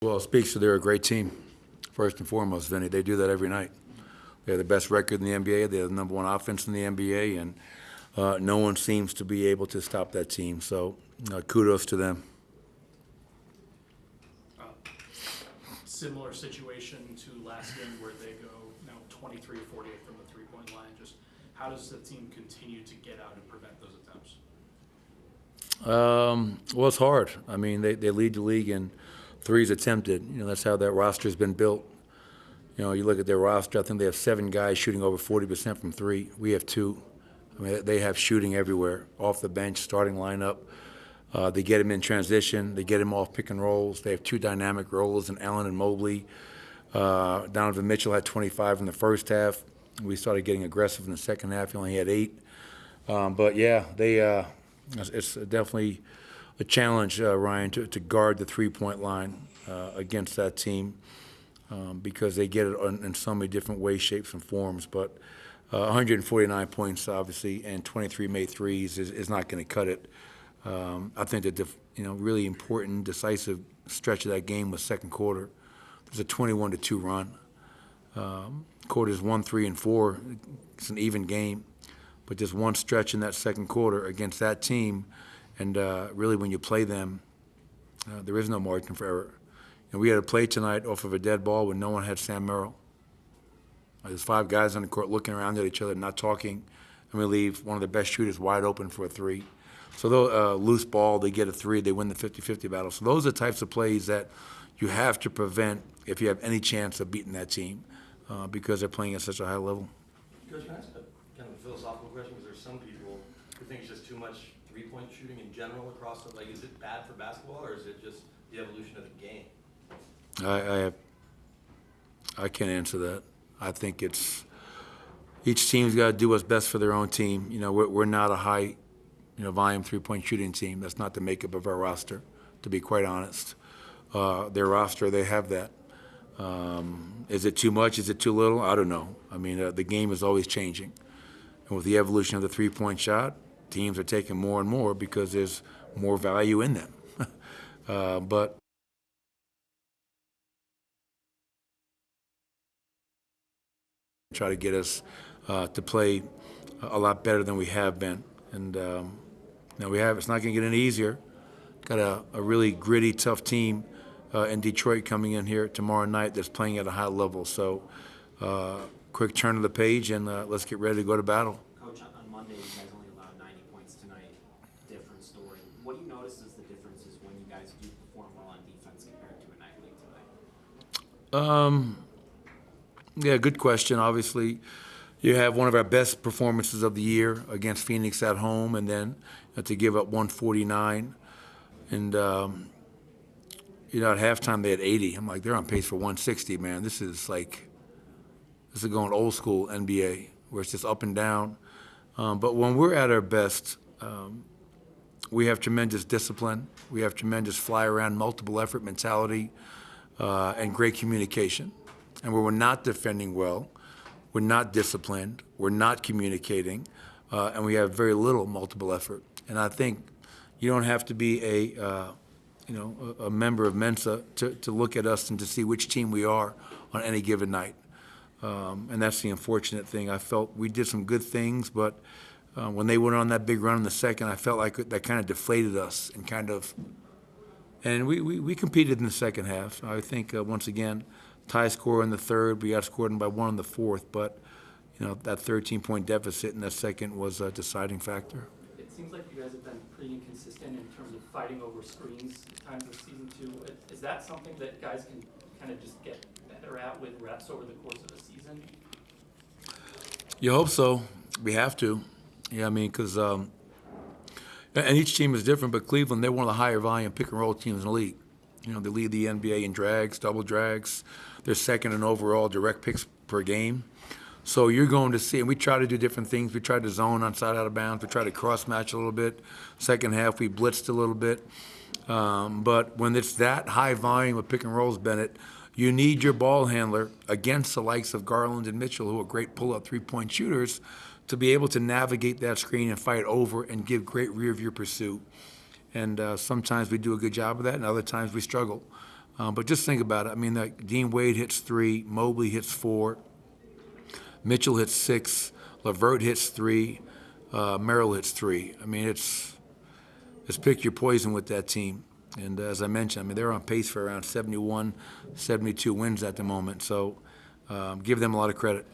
Well, it speaks to they're a great team, first and foremost, Vinny. They do that every night. They have the best record in the NBA. They have the number one offense in the NBA, and no one seems to be able to stop that team. So kudos to them. Similar situation to last game where they go 23 or 48 from the three-point line. Just how does the team continue to get out and prevent those attempts? Well, it's hard. I mean, they lead the league in threes attempted. That's how that roster's been built. You look at their roster, I think they have 7 guys shooting over 40% from three. We have 2. I mean, they have shooting everywhere, off the bench, starting lineup. They get him in transition. They get him off pick and rolls. They have 2 dynamic rollers in Allen and Mobley. Donovan Mitchell had 25 in the first half. We started getting aggressive in the second half. He only had 8. But, yeah, it's definitely a challenge, Ryan, to guard the three-point line against that team because they get it in so many different ways, shapes, and forms. But 149 points, obviously, and 23 made threes is not going to cut it. I think that the really important, decisive stretch of that game was second quarter. There's a 21-2 run. Quarters 1, 3, and 4. It's an even game, but just one stretch in that second quarter against that team, and really when you play them, there is no margin for error. We had a play tonight off of a dead ball when no one had Sam Merrill. There's 5 guys on the court looking around at each other, not talking, and we leave one of the best shooters wide open for a 3. So loose ball, they get a 3, they win the 50-50 battle. So those are the types of plays that you have to prevent if you have any chance of beating that team because they're playing at such a high level. Coach, can I ask kind of a philosophical question? Because there's some people who think it's just too much three-point shooting in general across the, is it bad for basketball or is it just the evolution of the game? I can't answer that. I think each team's got to do what's best for their own team. We're not a high volume three-point shooting team. That's not the makeup of our roster, to be quite honest. Their roster, they have that. Is it too much? Is it too little? I don't know. I mean, the game is always changing. And with the evolution of the three-point shot, teams are taking more and more because there's more value in them. But try to get us to play a lot better than we have been. And it's not going to get any easier. Got a really gritty, tough team in Detroit coming in here tomorrow night that's playing at a high level. So quick turn of the page and let's get ready to go to battle. Coach, on Monday, you guys only allowed 90 points tonight. Different story. What do you notice is the differences when you guys do perform well on defense compared to a night like tonight? Yeah, good question. Obviously, you have one of our best performances of the year against Phoenix at home, and then to give up 149. And, at halftime they had 80. I'm like, they're on pace for 160, man. This is going old school NBA, where it's just up and down. But when we're at our best, we have tremendous discipline. We have tremendous fly-around, multiple effort mentality, and great communication. And where we're not defending well, we're not disciplined, we're not communicating, and we have very little multiple effort. And I think you don't have to be a member of Mensa to look at us and to see which team we are on any given night. And that's the unfortunate thing. I felt we did some good things, but when they went on that big run in the second, I felt like that kind of deflated us and we competed in the second half. I think once again, tie score in the third, we got scored by 1 in the fourth, but that 13-point deficit in that second was a deciding factor. It seems like you guys have been pretty inconsistent in terms of fighting over screens at times this season too. Is that something that guys can kind of just get better at with reps over the course of the season? You hope so. We have to. Yeah, I mean, because and each team is different, but Cleveland, they're one of the higher volume pick and roll teams in the league. They lead the NBA in drags, double drags. They're second in overall direct picks per game. So you're going to see, and we try to do different things. We tried to zone on side out of bounds. We tried to cross match a little bit. Second half, we blitzed a little bit. But when it's that high volume of pick and rolls, Bennett, you need your ball handler against the likes of Garland and Mitchell, who are great pull-up three-point shooters, to be able to navigate that screen and fight over and give great rear-view pursuit. And sometimes we do a good job of that, and other times we struggle. But just think about it. I mean, like Dean Wade hits 3, Mobley hits 4, Mitchell hits 6, LeVert hits 3, Merrill hits 3. I mean, it's pick your poison with that team. And as I mentioned, I mean, they're on pace for around 71, 72 wins at the moment. So give them a lot of credit.